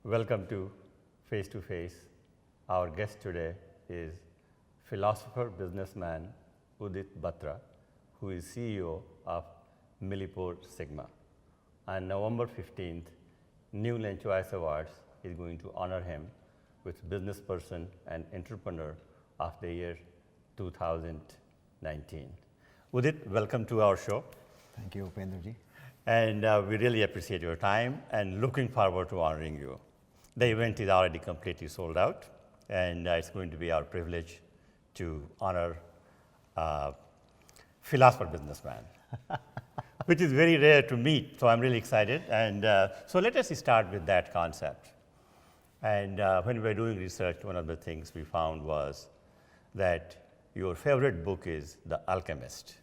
Welcome to Face to Face. Our guest today is philosopher businessman Udit Batra, who is CEO of MilliporeSigma. On November 15th, New Land Choice Awards is going to honor him with Business Person and Entrepreneur of the Year 2019. Udit, welcome to our show. Thank you, Upendraji. And we really appreciate your time and looking forward to honoring you. The event is already completely sold out, and it's going to be our privilege to honor philosopher businessman, which is very rare to meet, so I'm really excited. And so let us start with that concept. And when we were doing research, one of the things we found was that your favorite book is The Alchemist,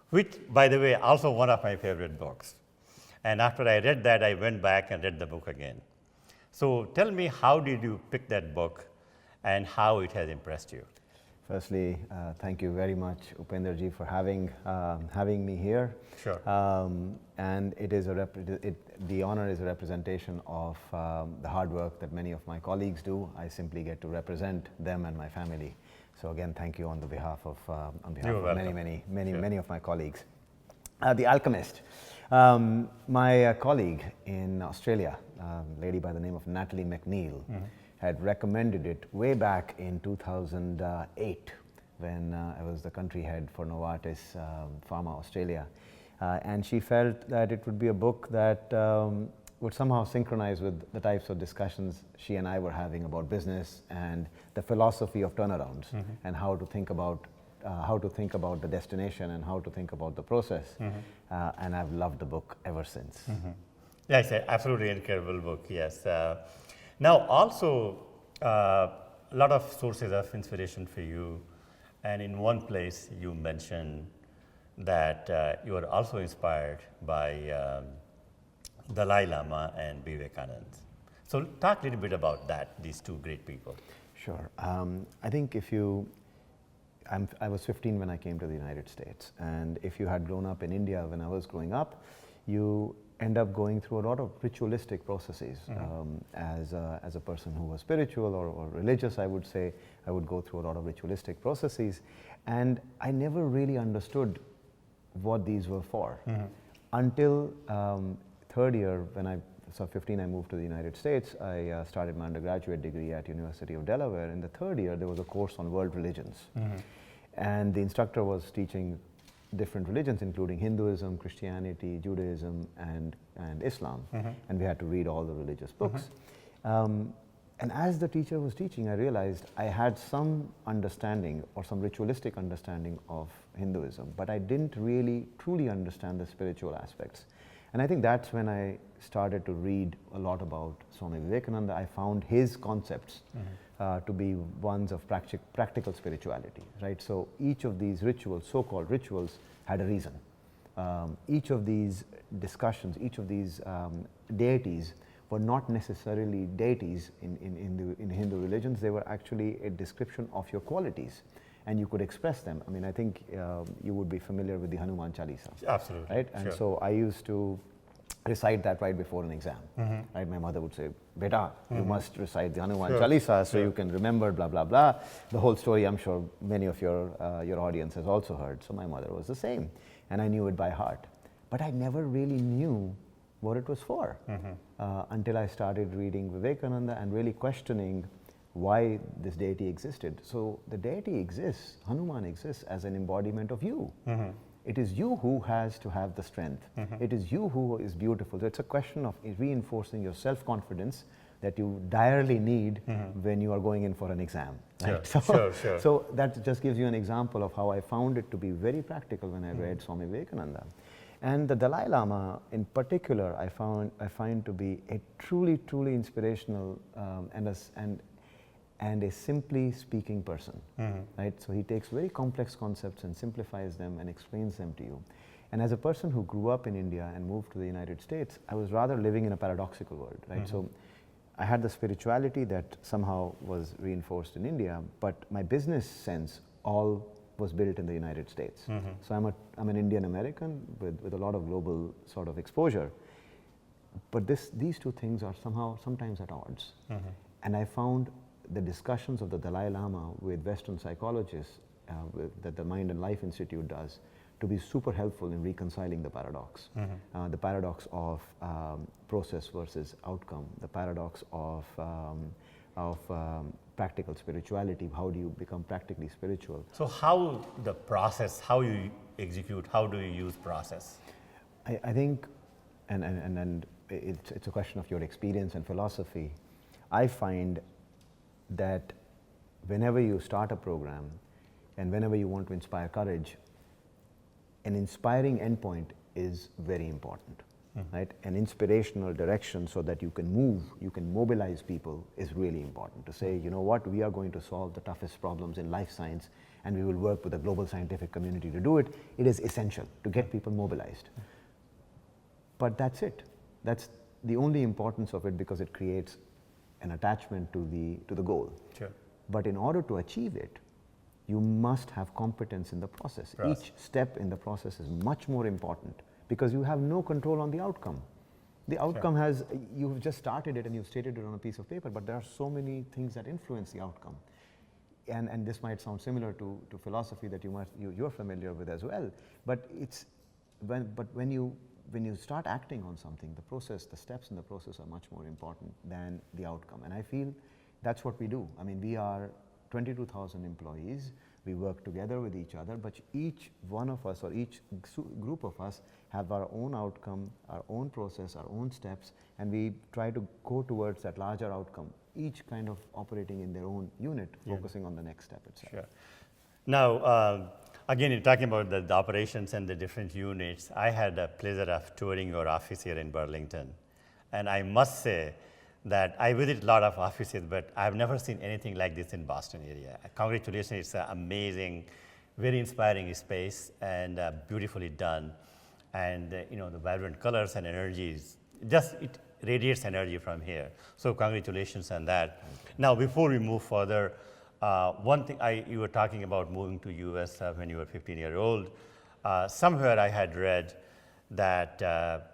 which, by the way, also one of my favorite books. And after I read that, I went back and read the book again. So tell me, how did you pick that book and how it has impressed you? Firstly, thank you very much, Upendraji, for having me here. Sure. And it is the honor is a representation of the hard work that many of my colleagues do. I simply get to represent them and my family. So again, thank you on behalf of many of my colleagues. The Alchemist. My colleague in Australia, a lady by the name of Natalie McNeil, had recommended it way back in 2008 when I was the country head for Novartis Pharma Australia. And she felt that it would be a book that would somehow synchronize with the types of discussions she and I were having about business and the philosophy of turnarounds and how to think about the destination and how to think about the process. And I've loved the book ever since. Yeah, it's an absolutely incredible book, yes. Now, also, a lot of sources of inspiration for you. And in one place, you mentioned that you are also inspired by Dalai Lama and Vivekananda. So talk a little bit about that, these two great people. Sure. I think I was 15 when I came to the United States, and if you had grown up in India when I was growing up, you end up going through a lot of ritualistic processes. As a person who was spiritual or religious, I would say, I would go through a lot of ritualistic processes, and I never really understood what these were for. Until third year, when I was 15, I moved to the United States. I started my undergraduate degree at University of Delaware. In the third year, there was a course on world religions. And the instructor was teaching different religions, including Hinduism, Christianity, Judaism, and Islam. And we had to read all the religious books. And as the teacher was teaching, I realized I had some understanding or some ritualistic understanding of Hinduism, but I didn't really truly understand the spiritual aspects. And I think that's when I started to read a lot about Swami Vivekananda. I found his concepts to be ones of practical spirituality, right? So each of these rituals, so-called rituals, had a reason. Each of these discussions, each of these deities were not necessarily deities in Hindu religions. They were actually a description of your qualities, and you could express them. I mean, I think you would be familiar with the Hanuman Chalisa. Absolutely. Right? And so I used to recite that right before an exam. Right? My mother would say, "Beta, you must recite the Hanuman Chalisa so you can remember blah, blah, blah." The whole story, I'm sure many of your audience has also heard. So my mother was the same, and I knew it by heart. But I never really knew what it was for until I started reading Vivekananda and really questioning why this deity existed. So the deity exists, Hanuman exists as an embodiment of you. It is you who has to have the strength. It is you who is beautiful. So it's a question of reinforcing your self-confidence that you direly need when you are going in for an exam. Right? Sure. So that just gives you an example of how I found it to be very practical when I read Swami Vivekananda. And the Dalai Lama in particular, I find to be a truly inspirational and a simply speaking person, right? So he takes very complex concepts and simplifies them and explains them to you. And as a person who grew up in India and moved to the United States, I was rather living in a paradoxical world, right? So I had the spirituality that somehow was reinforced in India, but my business sense all was built in the United States. So I'm an Indian American with a lot of global sort of exposure. But these two things are sometimes at odds. And I found the discussions of the Dalai Lama with Western psychologists that the Mind and Life Institute does to be super helpful in reconciling the paradox. The paradox of process versus outcome, the paradox of practical spirituality. How do you become practically spiritual? So how the process, how you execute, how do you use process? I think, and it's a question of your experience and philosophy. I find that whenever you start a program and whenever you want to inspire courage, an inspiring endpoint is very important, right? An inspirational direction so that you can move, you can mobilize people is really important. To say, you know what, we are going to solve the toughest problems in life science and we will work with the global scientific community to do it. It is essential to get people mobilized. But that's it. That's the only importance of it, because it creates an attachment to the goal. Sure. But in order to achieve it, you must have competence in the process. Each step in the process is much more important because you have no control on the outcome. The outcome has, you've just started it and you've stated it on a piece of paper, but there are so many things that influence the outcome. And this might sound similar to philosophy that you're familiar with as well. But when you start acting on something, the process, the steps in the process are much more important than the outcome. And I feel that's what we do. I mean, we are 22,000 employees. We work together with each other, but each one of us or each group of us have our own outcome, our own process, our own steps, and we try to go towards that larger outcome, each kind of operating in their own unit, focusing on the next step itself. Sure. Now, again, in talking about the operations and the different units, I had the pleasure of touring your office here in Burlington. And I must say that I visit a lot of offices, but I've never seen anything like this in Boston area. Congratulations, it's an amazing, very inspiring space and beautifully done. And the vibrant colors and energies, it radiates energy from here. So congratulations on that. Now, before we move further, one thing, you were talking about moving to US when you were 15-year-old. Somewhere I had read that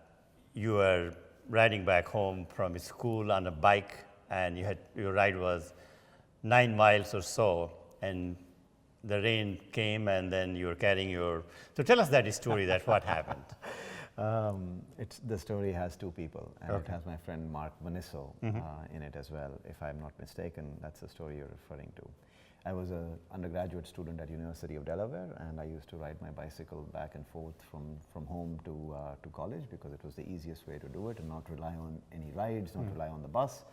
you were riding back home from school on a bike, and your ride was 9 miles or so, and the rain came, and then you were carrying your. So tell us that story. That what happened. The story has two people, and it has my friend Mark Vanisso in it as well. If I'm not mistaken, that's the story you're referring to. I was an undergraduate student at University of Delaware, and I used to ride my bicycle back and forth from home to college because it was the easiest way to do it and not rely on any rides, not rely on the bus.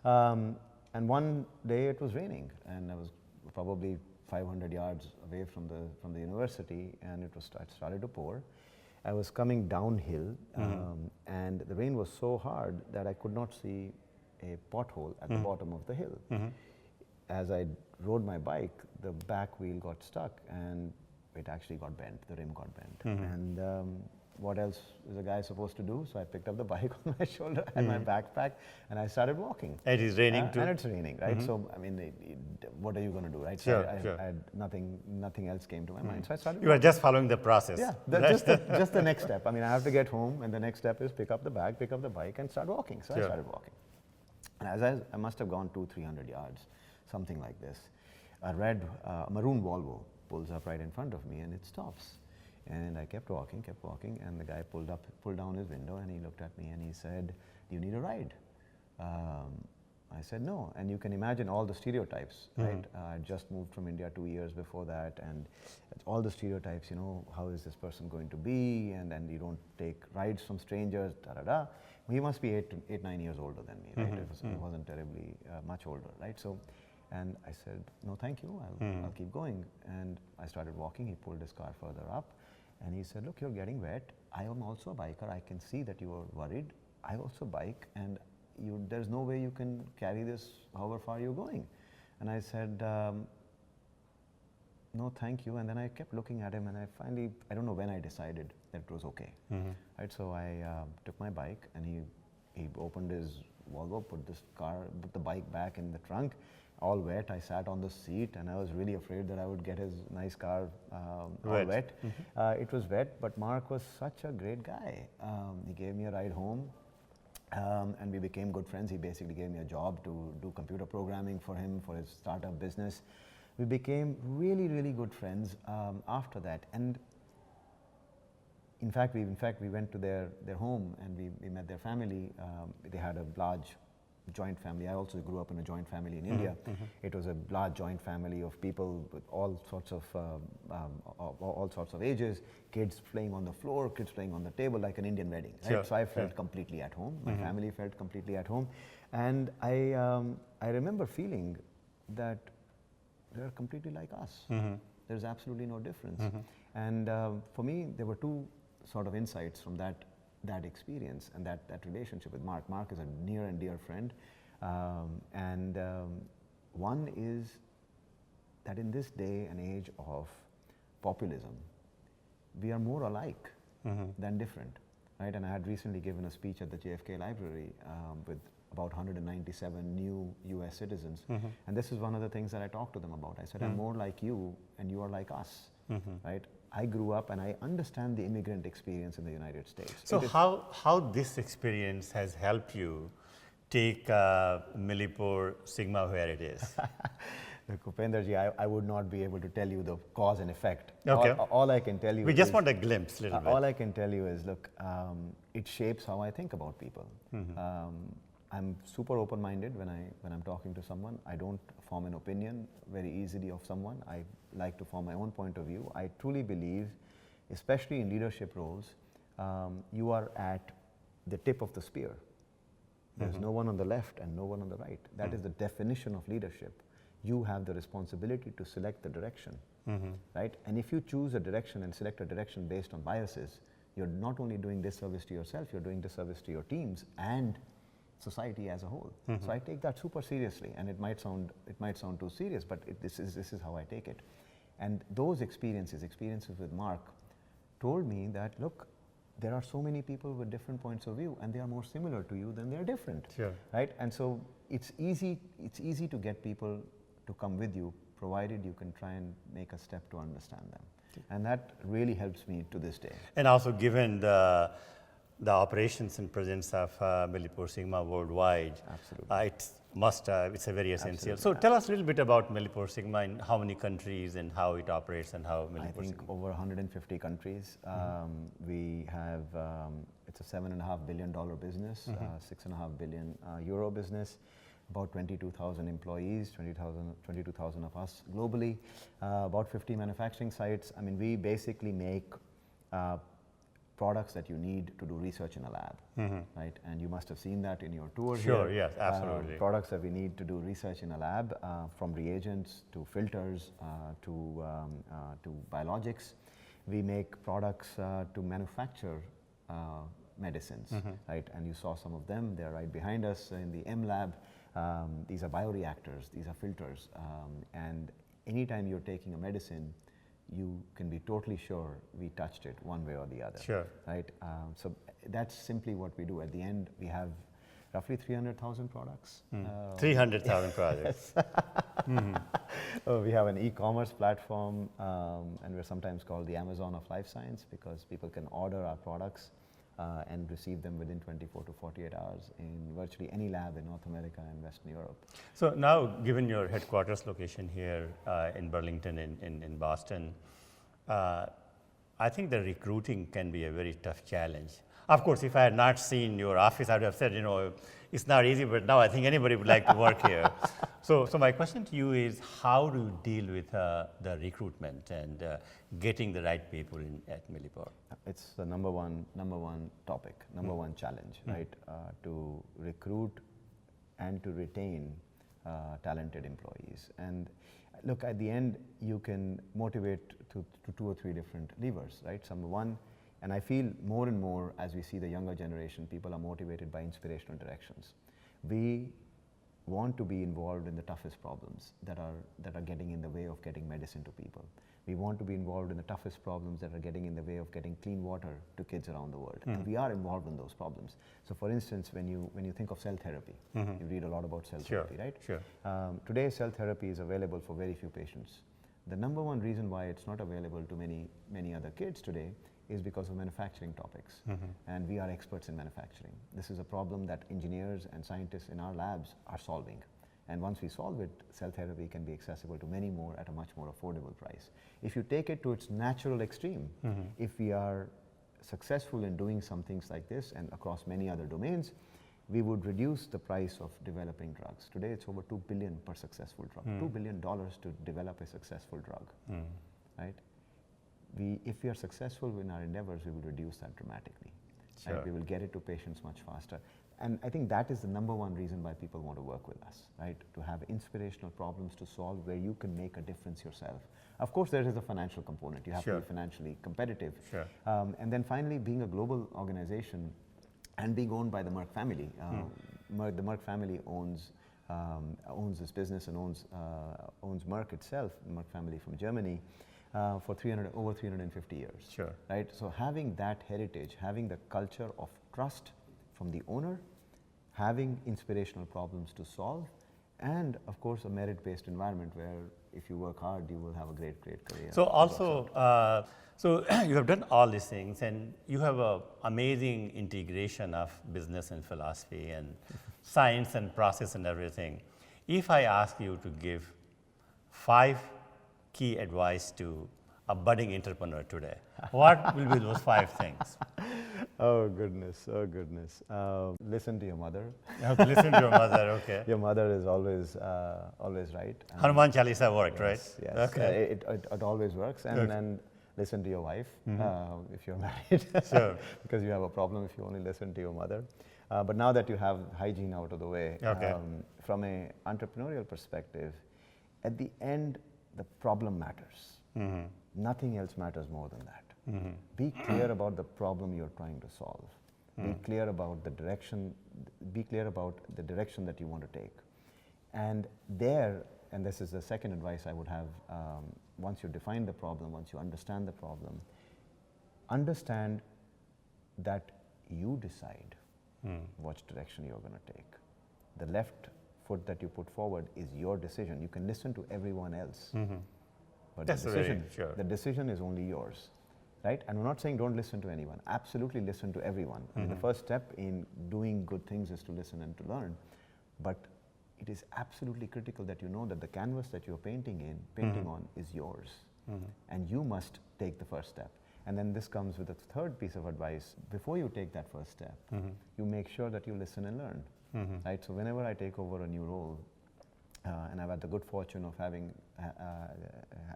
And one day it was raining, and I was probably 500 yards away from the university, and it started to pour. I was coming downhill, and the rain was so hard that I could not see a pothole at the bottom of the hill. As I rode my bike, the back wheel got stuck and it actually got bent, the rim got bent. And what else is a guy supposed to do? So I picked up the bike on my shoulder and my backpack, and I started walking. It is raining too. And it's raining, right? So, I mean, what are you going to do, right? Sure, so I had nothing else came to my mind. So I started You were just following the process. Yeah, just the next step. I mean, I have to get home, and the next step is pick up the bag, pick up the bike, and start walking. So I started walking. And I must have gone 200-300 yards, something like this. A red maroon Volvo pulls up right in front of me, and it stops. And I kept walking, and the guy pulled down his window, and he looked at me and he said, "Do you need a ride?" I said, "No." And you can imagine all the stereotypes, right? I just moved from India 2 years before that, and all the stereotypes, how is this person going to be? And you don't take rides from strangers, da-da-da. He must be 8-9 years older than me, right? It wasn't terribly much older, right? So, and I said, "No, thank you, I'll keep going." And I started walking. He pulled his car further up, and he said, "Look, you're getting wet. I am also a biker. I can see that you are worried. I also bike, and there's no way you can carry this however far you're going." And I said, "No, thank you." And then I kept looking at him, and I don't know when I decided that it was okay. Right, so I took my bike, and he opened his Volvo, put the bike back in the trunk, all wet. I sat on the seat, and I was really afraid that I would get his nice car all wet. It was wet, but Mark was such a great guy. He gave me a ride home. And we became good friends. He basically gave me a job to do computer programming for him, for his startup business. We became really, really good friends after that. And in fact, we went to their home and we met their family. They had a large joint family. I also grew up in a joint family in India. It was a large joint family of people with all sorts of ages, kids playing on the floor, kids playing on the table, like an Indian wedding. Right? Sure. So I felt completely at home. My family felt completely at home. And I remember feeling that they're completely like us. There's absolutely no difference. And for me, there were two sort of insights from that experience and that relationship with Mark. Mark is a near and dear friend. One is that in this day and age of populism, we are more alike than different, right? And I had recently given a speech at the JFK Library with about 197 new US citizens. And this is one of the things that I talked to them about. I said, I'm more like you and you are like us, right? I grew up and I understand the immigrant experience in the United States. So how this experience has helped you take MilliporeSigma where it is? Look, Upendraji, I would not be able to tell you the cause and effect. Okay. All I can tell you We is, just want a glimpse, little bit. all I can tell you is, look, it shapes how I think about people. I'm super open-minded when I'm talking to someone. I don't form an opinion very easily of someone. I like to form my own point of view. I truly believe, especially in leadership roles, you are at the tip of the spear. There's no one on the left and no one on the right. That is the definition of leadership. You have the responsibility to select the direction, right? And if you choose a direction and select a direction based on biases, you're not only doing disservice to yourself, you're doing disservice to your teams and society as a whole. So I take that super seriously, and it might sound too serious, but this is how I take it. And those experiences with Mark, told me that, look, there are so many people with different points of view, and they are more similar to you than they are different. Sure. Right? And so it's easy to get people to come with you, provided you can try and make a step to understand them. And that really helps me to this day. And also, given the operations and presence of MilliporeSigma worldwide, Absolutely. It's a very essential. Absolutely. So tell us a little bit about MilliporeSigma and how many countries and how it operates and how I think MilliporeSigma. over 150 countries. We have, it's a $7.5 billion business, 6.5 billion euro business, about 22,000 employees, 22,000 of us globally, about 50 manufacturing sites. I mean, we basically make products that you need to do research in a lab, right? And you must have seen that in your tour here. Sure, yes, absolutely. Products that we need to do research in a lab, from reagents to filters to biologics. We make products to manufacture medicines, right? And you saw some of them. They're right behind us in the M lab. These are bioreactors. These are filters. And anytime you're taking a medicine, you can be totally sure we touched it one way or the other. Sure. Right? So that's simply what we do. At the end, we have roughly 300,000 products. 300,000 projects. We have an e-commerce platform, and we're sometimes called the Amazon of life science, because people can order our products and receive them within 24 to 48 hours in virtually any lab in North America and Western Europe. So now, given your headquarters location here in Burlington, in Boston, I think the recruiting can be a very tough challenge. Of course, if I had not seen your office, I would have said, it's not easy, but now I think anybody would like to work here. So my question to you is, how do you deal with the recruitment and getting the right people at Millipore? It's the number one topic, number one challenge, right? To recruit and to retain talented employees. And look, at the end, you can motivate to 2 or 3 different levers, right? Number one, and I feel more and more as we see the younger generation, people are motivated by inspirational directions. We want to be involved in the toughest problems that are getting in the way of getting medicine to people. We want to be involved in the toughest problems that are getting in the way of getting clean water to kids around the world. And we are involved in those problems. So for instance, when you think of cell therapy, you read a lot about cell therapy, right? Sure. Today, cell therapy is available for very few patients. The number one reason why it's not available to many other kids today is because of manufacturing topics. And we are experts in manufacturing. This is a problem that engineers and scientists in our labs are solving. And once we solve it, cell therapy can be accessible to many more at a much more affordable price. If you take it to its natural extreme, if we are successful in doing some things like this and across many other domains, we would reduce the price of developing drugs. Today it's over $2 billion per successful drug. $2 billion to develop a successful drug, right? If we are successful in our endeavors, we will reduce that dramatically. Sure. Right? We will get it to patients much faster. And I think that is the number one reason why people want to work with us, right? To have inspirational problems to solve where you can make a difference yourself. Of course, there is a financial component. You have to be financially competitive. Sure. And then finally, being a global organization and being owned by the Merck family. The Merck family owns this business and owns Merck itself, the Merck family from Germany, for over 350 years. Sure. Right? So having that heritage, having the culture of trust from the owner, having inspirational problems to solve, and of course a merit-based environment where if you work hard, you will have a great career. So also, so you have done all these things and you have an amazing integration of business and philosophy and science and process and everything. If I ask you to give 5 key advice to a budding entrepreneur today, what will be those 5 things? Oh goodness, oh goodness. Listen to your mother. Okay, listen to your mother, okay. Your mother is always right. Hanuman Chalisa worked, right? Yes, Okay. It always works. And Okay. then listen to your wife if you're married. Sure. Because you have a problem if you only listen to your mother. But now that you have hygiene out of the way, Okay. From an entrepreneurial perspective, at the end, the problem matters. Nothing else matters more than that. Be clear about the problem you're trying to solve. Be clear about the direction. Be clear about the direction that you want to take. And this is the second advice I would have. Once you define the problem, once you understand the problem, understand that you decide which direction you're going to take. The left foot that you put forward is your decision. You can listen to everyone else, but the decision is only yours. Right? And we're not saying don't listen to anyone. Absolutely listen to everyone. I mean, the first step in doing good things is to listen and to learn. But it is absolutely critical that you know that the canvas that you're painting on is yours. And you must take the first step. And then this comes with a third piece of advice. Before you take that first step, you make sure that you listen and learn. Right? So whenever I take over a new role, and I've had the good fortune of having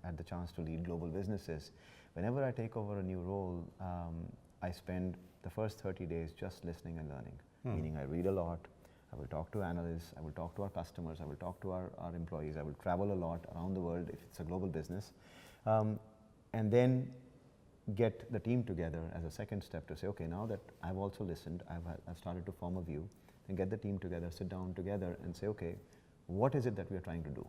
had the chance to lead global businesses. Whenever I take over a new role, I spend the first 30 days just listening and learning, meaning I read a lot, I will talk to analysts, I will talk to our customers, I will talk to our employees, I will travel a lot around the world if it's a global business, and then get the team together as a second step to say, okay, now that I've also listened, I've started to form a view, and get the team together, sit down together and say, okay, what is it that we are trying to do,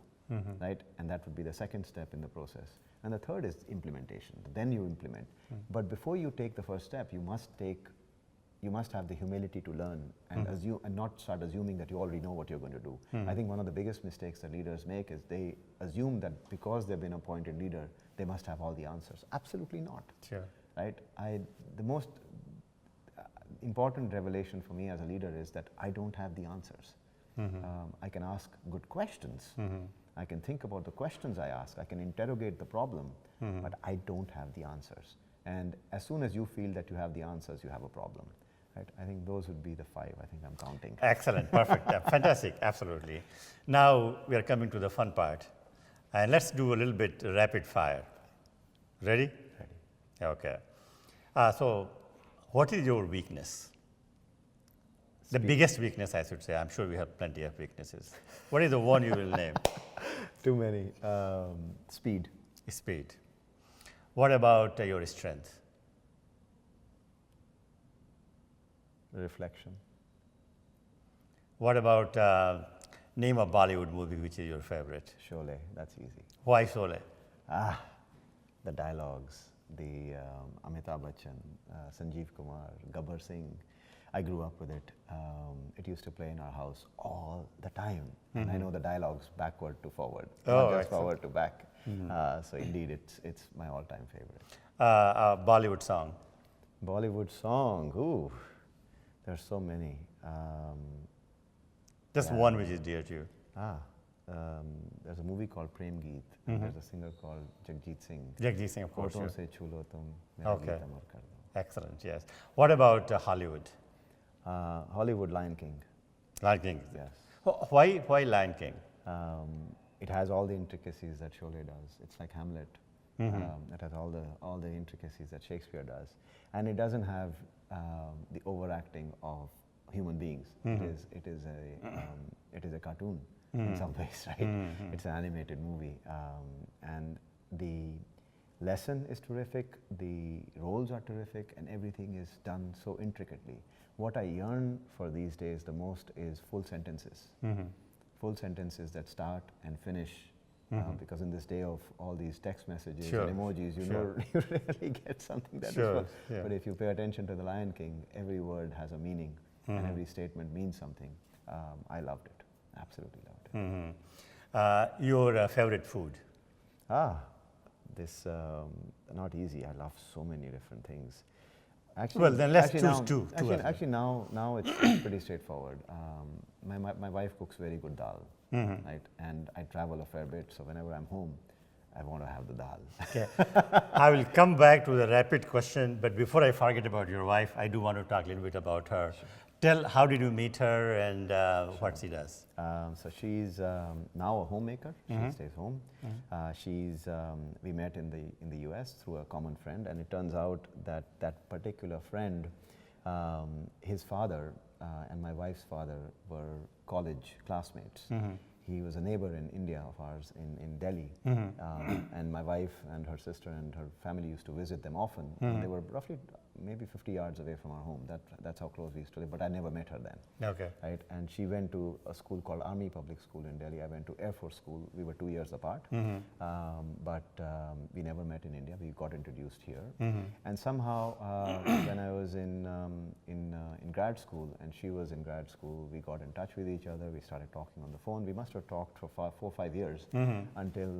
right? And that would be the second step in the process. And the third is implementation. Then you implement. But before you take the first step, you must have the humility to learn and assume, and not start assuming that you already know what you're going to do. I think one of the biggest mistakes that leaders make is they assume that because they've been appointed leader, they must have all the answers. Absolutely not. Sure. Right? The most important revelation for me as a leader is that I don't have the answers. I can ask good questions. I can think about the questions I ask. I can interrogate the problem, but I don't have the answers. And as soon as you feel that you have the answers, you have a problem. Right? I think those would be the 5. I think I'm counting. Excellent, perfect, fantastic, absolutely. Now we are coming to the fun part, and let's do a little bit rapid fire. Ready? Ready. Okay. So, what is your weakness? The biggest weakness, I should say. I'm sure we have plenty of weaknesses. What is the one you will name? Too many. Speed. Speed. What about your strength? Reflection. What about name a Bollywood movie which is your favorite? Sholay. That's easy. Why Sholay? The dialogues. The Amitabh Bachchan, Sanjeev Kumar, Gabbar Singh. I grew up with it. It used to play in our house all the time. And I know the dialogues backward to forward, not just forward to back. So indeed, it's my all-time favorite. A Bollywood song? Bollywood song. Ooh, there's so many. Just Yeah. one which is dear to you. There's a movie called Prem Geet, and there's a singer called Jagjit Singh. Jagjit Singh, of course. Hoton Sure. se chulo tum, mera Okay. geet amar kar do. Excellent, yes. What about Hollywood? Hollywood Lion King. Lion King. Yes. Why Lion King? It has all the intricacies that Sholay does. It's like Hamlet. It has all the intricacies that Shakespeare does, and it doesn't have the overacting of human beings. It is a cartoon in some ways, right? It's an animated movie, and the lesson is terrific. The roles are terrific, and everything is done so intricately. What I yearn for these days the most is full sentences. Full sentences that start and finish, because in this day of all these text messages Sure. and emojis, you rarely get something that is Sure, full. yeah. But if you pay attention to The Lion King, every word has a meaning and every statement means something. I loved it, absolutely loved it. Your favorite food? This not easy. I love so many different things. Actually, Well, then let's actually choose now- two. Actually, now it's pretty straightforward. My wife cooks very good dal, right? And I travel a fair bit, so whenever I'm home, I want to have the dal. Okay. I will come back to the rapid question, but before I forget about your wife, I do want to talk a little bit about her. Sure. Tell, how did you meet her and what she does? So she's now a homemaker. She stays home. We met in the U.S. through a common friend, and it turns out that that particular friend, his father and my wife's father were college classmates. He was a neighbor in India of ours in Delhi, and my wife and her sister and her family used to visit them often. And they were roughly maybe 50 yards away from our home. That's how close we used to live, but I never met her then. Okay. Right? And she went to a school called Army Public School in Delhi. I went to Air Force School. We were 2 years apart, but we never met in India. We got introduced here. And somehow, when I was in grad school and she was in grad school, we got in touch with each other. We started talking on the phone. We must have talked for 4 or 5 years until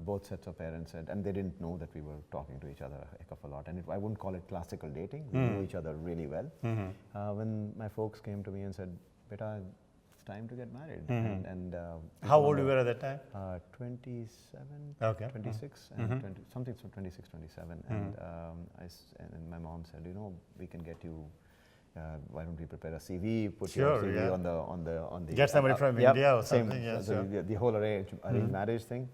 both sets of parents said, and they didn't know that we were talking to each other a heck of a lot. And I wouldn't call it classical dating. We knew each other really well. When my folks came to me and said, "Beta, it's time to get married." And How old you were at that time? 27, Okay. 26, and 20, something from 26, 27. And and my mom said, we can get you. Why don't we prepare a CV? Put your Sure, CV yeah. on the. Get somebody from yep, India or same, something, yes, so sure. the whole arranged marriage thing.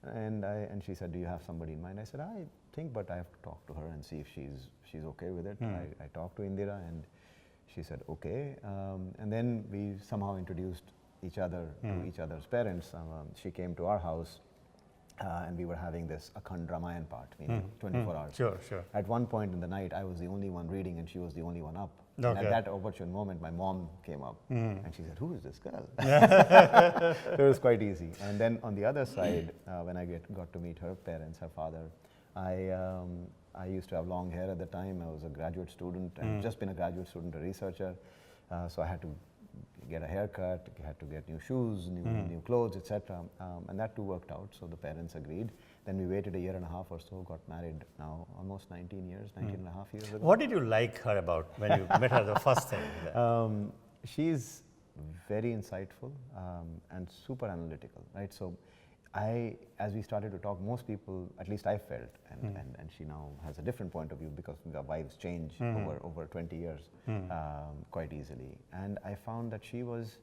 And she said, "Do you have somebody in mind?" I said, "I think, but I have to talk to her and see if she's okay with it." I talked to Indira, and she said, "Okay." And then we somehow introduced each other to each other's parents. She came to our house, and we were having this Akhand Ramayan part, meaning 24 hours. Sure, sure. At one point in the night, I was the only one reading, and she was the only one up. And Okay. at that opportune moment, my mom came up, and she said, "Who is this girl?" So it was quite easy. And then on the other side, when I got to meet her parents, her father, I used to have long hair at the time. I was a graduate student, and just been a graduate student, a researcher. So I had to get a haircut, had to get new shoes, new clothes, etc. And that too worked out, so the parents agreed. Then we waited a year and a half or so, got married now almost 19 and a half years ago. What did you like her about when you met her the first thing? She's very insightful and super analytical, right? So as we started to talk, most people, at least I felt, and she now has a different point of view because our wives change over 20 years quite easily. And I found that she was,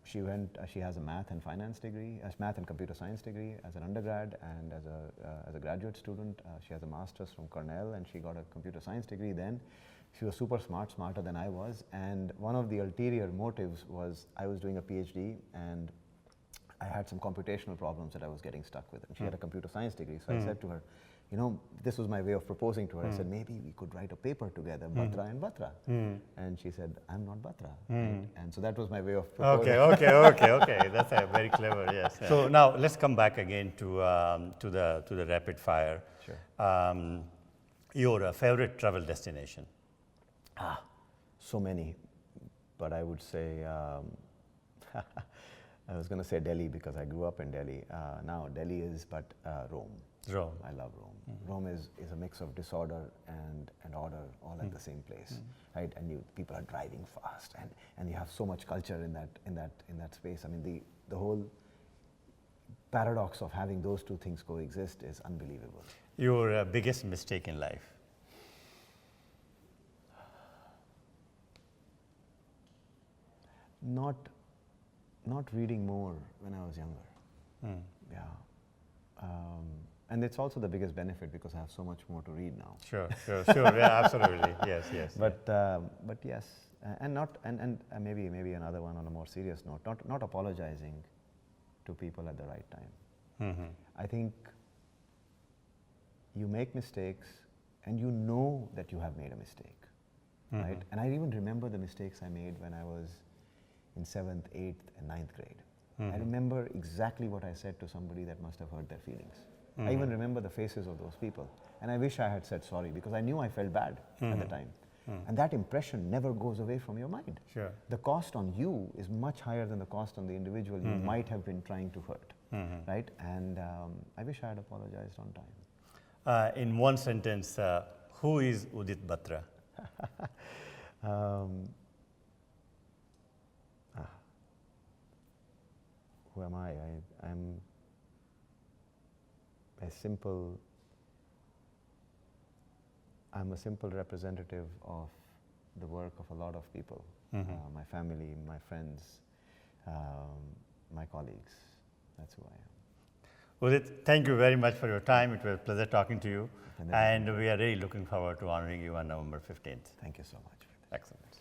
she has a math and finance degree, math and computer science degree as an undergrad, and as a graduate student, she has a master's from Cornell, and she got a computer science degree then. She was super smart, smarter than I was, and one of the ulterior motives was I was doing a PhD, and I had some computational problems that I was getting stuck with, and she had a computer science degree. So I said to her, this was my way of proposing to her. I said, maybe we could write a paper together, Batra and Batra. And she said, "I'm not Batra." Right? And so that was my way of proposing. Okay. That's very clever, yes. So now let's come back again to the rapid fire. Sure. Your favorite travel destination? So many, but I would say, I was going to say Delhi because I grew up in Delhi. Now Delhi is but Rome. Rome. I love Rome. Rome is a mix of disorder and order all at the same place, right? And people are driving fast, and you have so much culture in that space. I mean, the whole paradox of having those two things coexist is unbelievable. Your biggest mistake in life? Not reading more when I was younger. Yeah. And it's also the biggest benefit because I have so much more to read now. Sure. Yeah, absolutely. Yes. But yes, and maybe another one on a more serious note. Not apologizing to people at the right time. I think you make mistakes, and you know that you have made a mistake, right? And I even remember the mistakes I made when I was in 7th, 8th, and 9th grade. I remember exactly what I said to somebody that must have hurt their feelings. I even remember the faces of those people. And I wish I had said sorry because I knew I felt bad at the time. And that impression never goes away from your mind. Sure. The cost on you is much higher than the cost on the individual you might have been trying to hurt, right? And I wish I had apologized on time. In one sentence, who is Udit Batra? Who am I? I'm a simple representative of the work of a lot of people, my family, my friends, my colleagues. That's who I am. Udit, thank you very much for your time. It was a pleasure talking to you. And we are really looking forward to honoring you on November 15th. Thank you so much. Excellent.